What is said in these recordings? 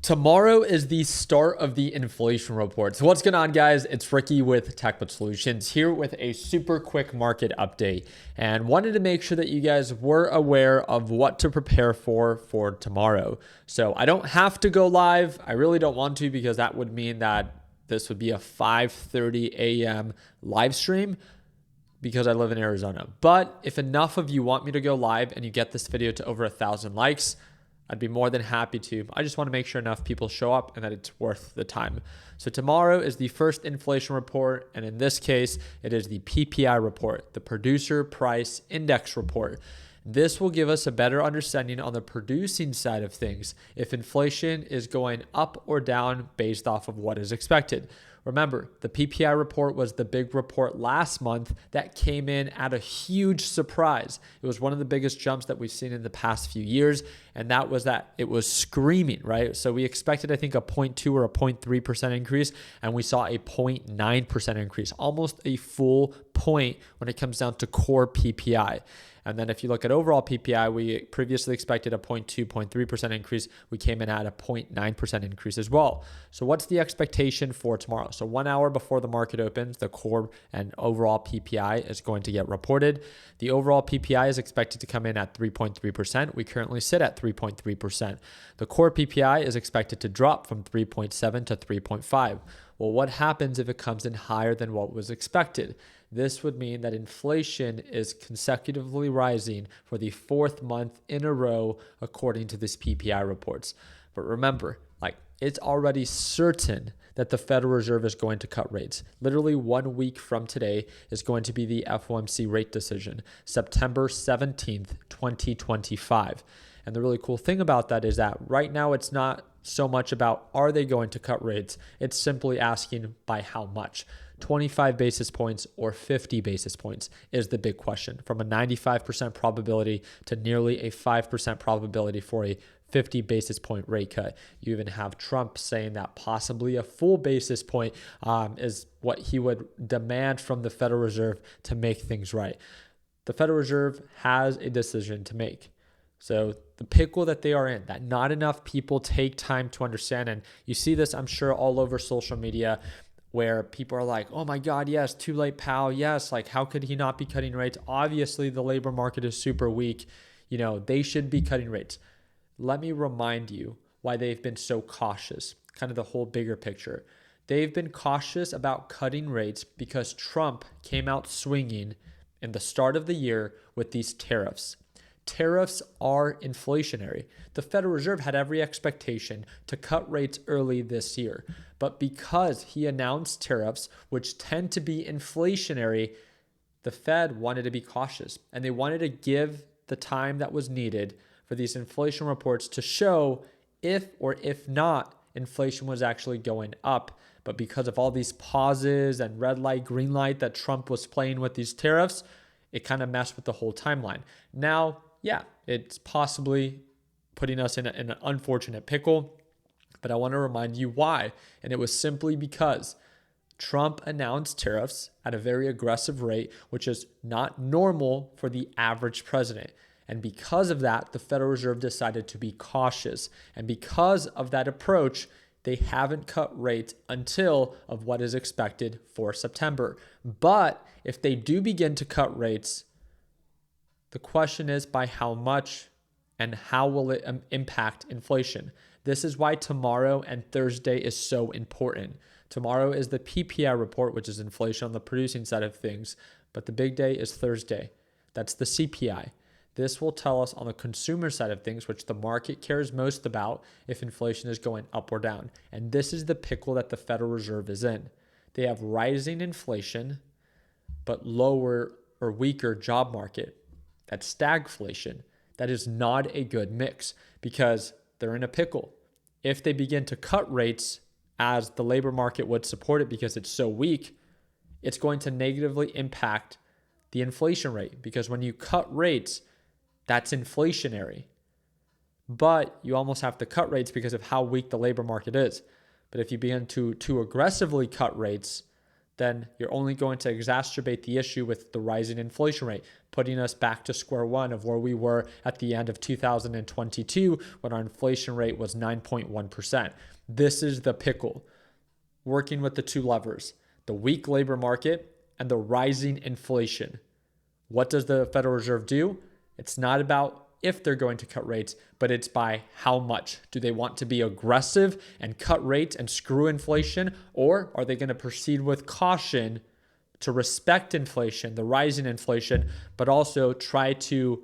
Tomorrow is the start of the inflation report. So what's going on, guys? It's Ricky with TechBit Solutions here with a super quick market update, and wanted to make sure that you guys were aware of what to prepare for tomorrow. So I don't have to go live. I really don't want to, because that would mean that this would be a 5:30 a.m. live stream because I live in Arizona. But if enough of you want me to go live and you get this video to over 1,000 likes, I'd be more than happy to. I just want to make sure enough people show up and that it's worth the time. So tomorrow is the first inflation report, and in this case, it is the PPI report, the Producer Price Index report. This will give us a better understanding on the producing side of things if inflation is going up or down based off of what is expected. Remember, the PPI report was the big report last month that came in at a huge surprise. It was one of the biggest jumps that we've seen in the past few years, and that was that it was screaming, right? So we expected, I think, a 0.2 or a 0.3% increase, and we saw a 0.9% increase, almost a full point when it comes down to core PPI. And then if you look at overall PPI, we previously expected a 0.2, 0.3% increase. We came in at a 0.9% increase as well. So what's the expectation for tomorrow? So 1 hour before the market opens, the core and overall PPI is going to get reported. The overall PPI is expected to come in at 3.3%. We currently sit at 3.3%. The core PPI is expected to drop from 3.7 to 3.5. Well, what happens if it comes in higher than what was expected? This would mean that inflation is consecutively rising for the fourth month in a row, according to this PPI reports. But remember, it's already certain that the Federal Reserve is going to cut rates. Literally 1 week from today is going to be the FOMC rate decision, September 17th, 2025. And the really cool thing about that is that right now it's not so much about are they going to cut rates, it's simply asking by how much. 25 basis points or 50 basis points is the big question, from a 95% probability to nearly a 5% probability for a 50 basis point rate cut. You even have Trump saying that possibly a full basis point is what he would demand from the Federal Reserve to make things right. The Federal Reserve has a decision to make. So the pickle that they are in, that not enough people take time to understand, and you see this, I'm sure, all over social media, where people are like, oh my God, yes, too late, pal. Yes, how could he not be cutting rates? Obviously, the labor market is super weak. They should be cutting rates. Let me remind you why they've been so cautious, kind of the whole bigger picture. They've been cautious about cutting rates because Trump came out swinging in the start of the year with these tariffs. Tariffs are inflationary. The Federal Reserve had every expectation to cut rates early this year. But because he announced tariffs, which tend to be inflationary, the Fed wanted to be cautious. And they wanted to give the time that was needed for these inflation reports to show if or if not inflation was actually going up. But because of all these pauses and red light, green light that Trump was playing with these tariffs, it kind of messed with the whole timeline. Now, yeah, it's possibly putting us in an unfortunate pickle, but I want to remind you why. And it was simply because Trump announced tariffs at a very aggressive rate, which is not normal for the average president. And because of that, the Federal Reserve decided to be cautious. And because of that approach, they haven't cut rates until of what is expected for September. But if they do begin to cut rates, the question is by how much and how will it impact inflation? This is why tomorrow and Thursday is so important. Tomorrow is the PPI report, which is inflation on the producing side of things, but the big day is Thursday. That's the CPI. This will tell us on the consumer side of things, which the market cares most about, if inflation is going up or down. And this is the pickle that the Federal Reserve is in. They have rising inflation, but lower or weaker job market. That's stagflation. That is not a good mix because they're in a pickle. If they begin to cut rates as the labor market would support it because it's so weak, it's going to negatively impact the inflation rate, because when you cut rates, that's inflationary. But you almost have to cut rates because of how weak the labor market is. But if you begin to aggressively cut rates, then you're only going to exacerbate the issue with the rising inflation rate, putting us back to square one of where we were at the end of 2022 when our inflation rate was 9.1%. This is the pickle. Working with the two levers, the weak labor market and the rising inflation. What does the Federal Reserve do? It's not about if they're going to cut rates, but it's by how much. Do they want to be aggressive and cut rates and screw inflation, or are they going to proceed with caution to respect inflation, the rising inflation, but also try to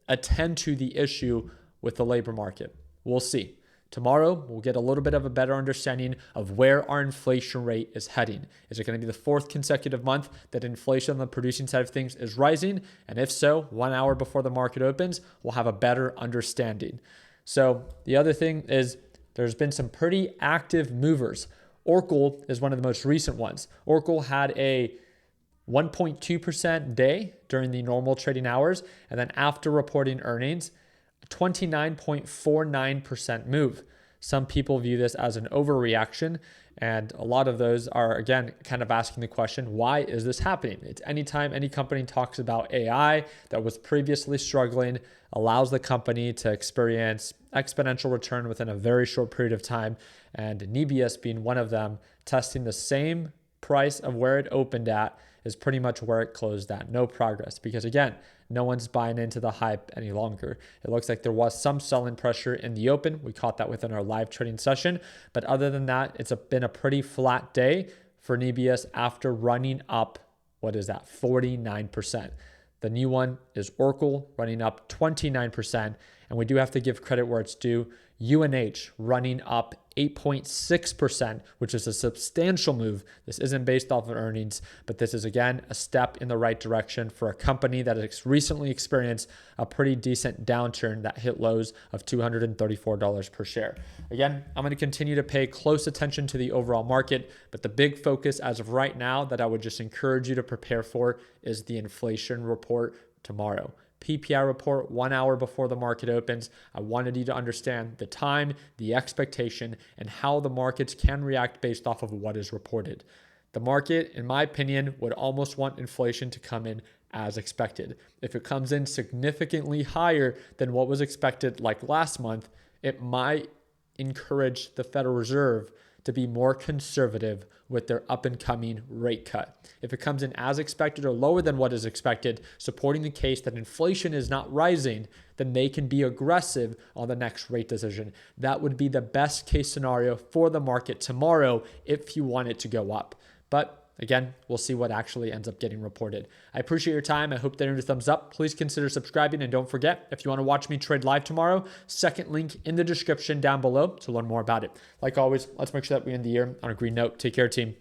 attend to the issue with the labor market? We'll see. Tomorrow, we'll get a little bit of a better understanding of where our inflation rate is heading. Is it going to be the fourth consecutive month that inflation on the producing side of things is rising? And if so, 1 hour before the market opens, we'll have a better understanding. So the other thing is there's been some pretty active movers. Oracle is one of the most recent ones. Oracle had a 1.2% day during the normal trading hours, and then after reporting earnings, 29.49% move. Some people view this as an overreaction, and a lot of those are, again, kind of asking the question, why is this happening? It's anytime any company talks about AI that was previously struggling, allows the company to experience exponential return within a very short period of time, and Nebius being one of them, testing the same price of where it opened at is pretty much where it closed at. No progress, because again, no one's buying into the hype any longer. It looks like there was some selling pressure in the open. We caught that within our live trading session. But other than that, it's been a pretty flat day for Nebius after running up, 49%. The new one is Oracle running up 29%. And we do have to give credit where it's due. UNH running up 8.6%, which is a substantial move. This isn't based off of earnings, but this is, again, a step in the right direction for a company that has recently experienced a pretty decent downturn that hit lows of $234 per share. Again, I'm going to continue to pay close attention to the overall market, but the big focus as of right now that I would just encourage you to prepare for is the inflation report tomorrow. PPI report 1 hour before the market opens. I wanted you to understand the time, the expectation, and how the markets can react based off of what is reported. The market, in my opinion, would almost want inflation to come in as expected. If it comes in significantly higher than what was expected like last month, it might encourage the Federal Reserve to be more conservative with their up and coming rate cut. If it comes in as expected or lower than what is expected, supporting the case that inflation is not rising, then they can be aggressive on the next rate decision. That would be the best case scenario for the market tomorrow if you want it to go up. But again, we'll see what actually ends up getting reported. I appreciate your time. I hope that earned a thumbs up. Please consider subscribing, and don't forget, if you want to watch me trade live tomorrow, second link in the description down below to learn more about it. Like always, let's make sure that we end the year on a green note. Take care, team.